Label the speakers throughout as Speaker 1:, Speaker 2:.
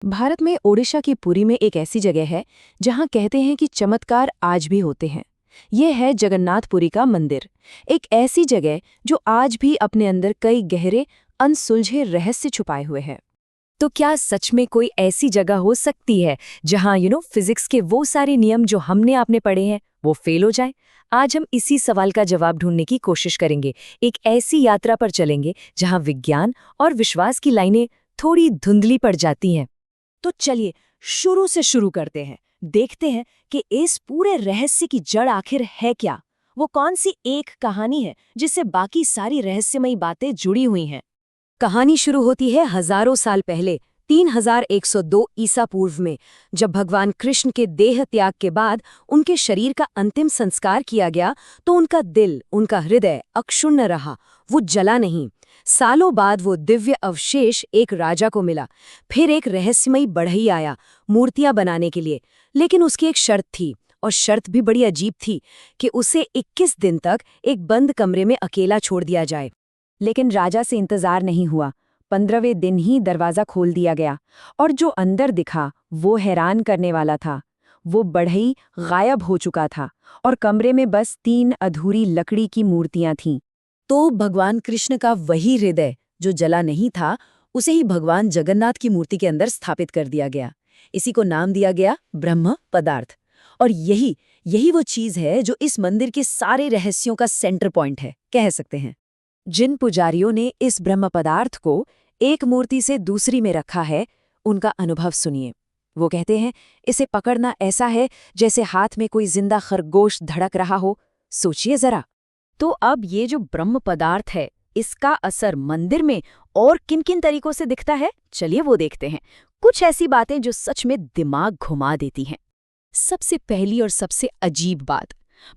Speaker 1: भारत में ओडिशा की पुरी में एक ऐसी जगह है जहां कहते हैं कि चमत्कार आज भी होते हैं। ये है जगन्नाथपुरी का मंदिर। एक ऐसी जगह जो आज भी अपने अंदर कई गहरे अनसुलझे रहस्य छुपाए हुए है। तो क्या सच में कोई ऐसी जगह हो सकती है जहां फिजिक्स के वो सारे नियम जो हमने आपने पढ़े हैं वो फेल हो जाए? आज हम इसी सवाल का जवाब ढूंढने की कोशिश करेंगे। एक ऐसी यात्रा पर चलेंगे जहां विज्ञान और विश्वास की लाइनें थोड़ी धुंधली पड़ जाती हैं। तो चलिए शुरू से शुरू करते हैं। देखते हैं कि इस पूरे रहस्य की जड़ आखिर है क्या। वो कौन सी एक कहानी है जिससे बाकी सारी रहस्यमयी बातें जुड़ी हुई हैं। कहानी शुरू होती है हजारों साल पहले 3102 ईसा पूर्व में, जब भगवान कृष्ण के देह त्याग के बाद उनके शरीर का अंतिम संस्कार किया गया तो उनका दिल, उनका हृदय अक्षुण्ण रहा। वो जला नहीं। सालों बाद वो दिव्य अवशेष एक राजा को मिला। फिर एक रहस्यमयी बढ़ई आया मूर्तियां बनाने के लिए, लेकिन उसकी एक शर्त थी, और शर्त भी बड़ी अजीब थी कि उसे 21 दिन तक एक बंद कमरे में अकेला छोड़ दिया जाए। लेकिन राजा से इंतजार नहीं हुआ। 15वें दिन ही दरवाजा खोल दिया गया, और जो अंदर दिखा वो हैरान करने वाला था। वो बढ़ई गायब हो चुका था और कमरे में बस 3 अधूरी लकड़ी की मूर्तियां थीं। तो भगवान कृष्ण का वही हृदय जो जला नहीं था, उसे ही भगवान जगन्नाथ की मूर्ति के अंदर स्थापित कर दिया गया। इसी को नाम दिया गया ब्रह्म पदार्थ। और यही यही वो चीज है जो इस मंदिर के सारे रहस्यों का सेंटर पॉइंट है, कह सकते हैं। जिन पुजारियों ने इस ब्रह्म पदार्थ को एक मूर्ति से दूसरी में रखा है, उनका अनुभव सुनिए। वो कहते हैं, इसे पकड़ना ऐसा है जैसे हाथ में कोई जिंदा खरगोश धड़क रहा हो। सोचिए जरा। तो अब ये जो ब्रह्म पदार्थ है, इसका असर मंदिर में और किन किन तरीकों से दिखता है, चलिए वो देखते हैं। कुछ ऐसी बातें जो सच में दिमाग घुमा देती हैं। सबसे पहली और सबसे अजीब बात,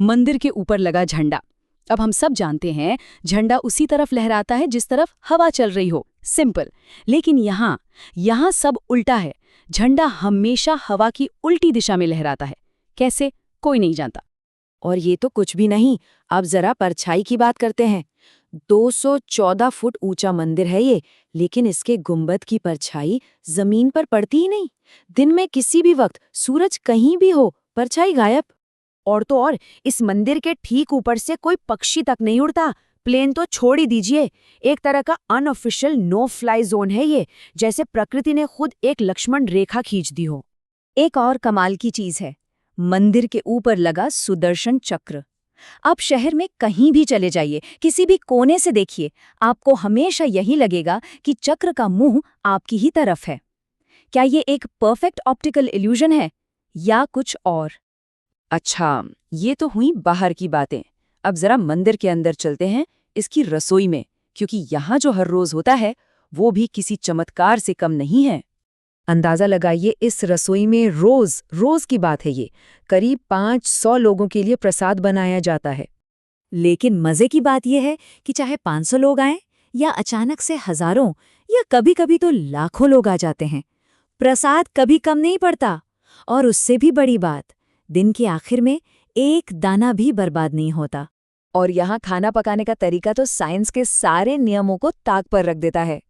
Speaker 1: मंदिर के ऊपर लगा झंडा। अब हम सब जानते हैं झंडा उसी तरफ लहराता है जिस तरफ हवा चल रही हो, सिंपल। लेकिन यहाँ सब उल्टा है। झंडा हमेशा हवा की उल्टी दिशा में लहराता है। कैसे, कोई नहीं जानता। और ये तो कुछ भी नहीं, अब जरा परछाई की बात करते हैं। 214 फुट ऊंचा मंदिर है ये, लेकिन इसके गुंबद की परछाई जमीन पर पड़ती ही नहीं। दिन में किसी भी वक्त सूरज कहीं भी हो, परछाई गायब। और तो और, इस मंदिर के ठीक ऊपर से कोई पक्षी तक नहीं उड़ता। प्लेन तो छोड़ ही दीजिए। एक तरह का अनऑफिशियल नो फ्लाई जोन है ये, जैसे प्रकृति ने खुद एक लक्ष्मण रेखा खींच दी हो। एक और कमाल की चीज है, मंदिर के ऊपर लगा सुदर्शन चक्र। आप शहर में कहीं भी चले जाइए, किसी भी कोने से देखिए, आपको हमेशा यही लगेगा कि चक्र का मुंह आपकी ही तरफ है। क्या ये एक परफेक्ट ऑप्टिकल इल्यूजन है या कुछ और? अच्छा, ये तो हुई बाहर की बातें। अब जरा मंदिर के अंदर चलते हैं, इसकी रसोई में, क्योंकि यहाँ जो हर रोज होता है वो भी किसी चमत्कार से कम नहीं है। अंदाजा लगाइए, इस रसोई में रोज की बात है ये, करीब 500 लोगों के लिए प्रसाद बनाया जाता है। लेकिन मजे की बात यह है कि चाहे 500 लोग आएं या अचानक से हजारों या कभी-कभी तो लाखों लोग आ जाते हैं, प्रसाद कभी कम नहीं पड़ता। और उससे भी बड़ी बात, दिन के आखिर में एक दाना भी बर्बाद नहीं होता। और यहाँ खाना पकाने का तरीका तो साइंस के सारे नियमों को ताक पर रख देता है।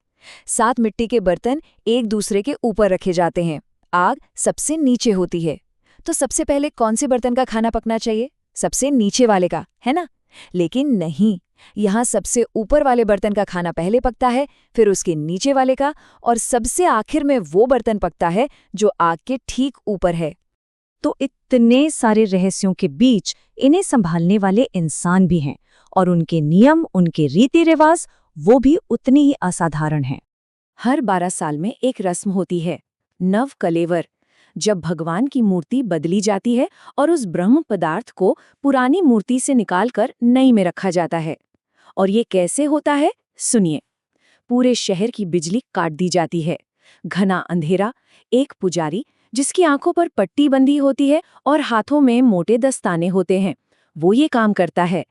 Speaker 1: 7 मिट्टी के बर्तन एक दूसरे के ऊपर रखे जाते हैं। आग सबसे नीचे होती है। तो सबसे पहले कौन से बर्तन का खाना पकना चाहिए? सबसे नीचे वाले का, है ना? लेकिन नहीं, यहाँ सबसे ऊपर वाले बर्तन का खाना पहले पकता है, फिर उसके नीचे वाले का, और सबसे आखिर में वो बर्तन पकता है जो आग के ठीक ऊपर है। तो इतने सारे रहस्यों के बीच इन्हें संभालने वाले इंसान भी हैं, और उनके नियम, उनके रीति रिवाज वो भी उतनी ही असाधारण हैं। हर 12 साल में एक रस्म होती है, नव कलेवर, जब भगवान की मूर्ति बदली जाती है और उस ब्रह्म पदार्थ को पुरानी मूर्ति से निकालकर नई में रखा जाता है। और ये कैसे होता है, सुनिए। पूरे शहर की बिजली काट दी जाती है। घना अंधेरा। एक पुजारी जिसकी आंखों पर पट्टी बंधी होती है और हाथों में मोटे दस्ताने होते हैं, वो ये काम करता है।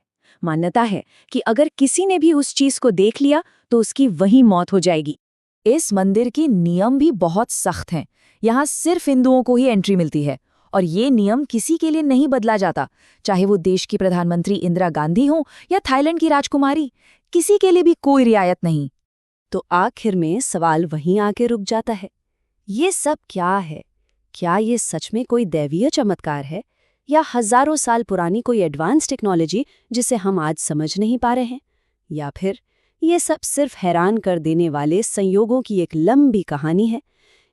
Speaker 1: मान्यता है कि अगर किसी ने भी उस चीज को देख लिया तो उसकी वहीं मौत हो जाएगी। इस मंदिर के नियम भी बहुत सख्त हैं। यहाँ सिर्फ हिंदुओं को ही एंट्री मिलती है, और ये नियम किसी के लिए नहीं बदला जाता, चाहे वो देश की प्रधानमंत्री इंदिरा गांधी हो या थाईलैंड की राजकुमारी, किसी के लिए भी कोई रियायत नहीं। तो आखिर में सवाल वहीं आके रुक जाता है,
Speaker 2: ये सब क्या है? क्या ये सच में कोई दैवीय चमत्कार है या हजारों साल पुरानी कोई एडवांस टेक्नोलॉजी जिसे हम आज समझ नहीं पा रहे हैं? या फिर ये सब सिर्फ हैरान कर देने वाले संयोगों की एक लंबी कहानी है?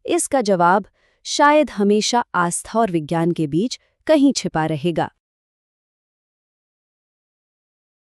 Speaker 2: इसका जवाब शायद हमेशा आस्था और विज्ञान के बीच कहीं छिपा रहेगा।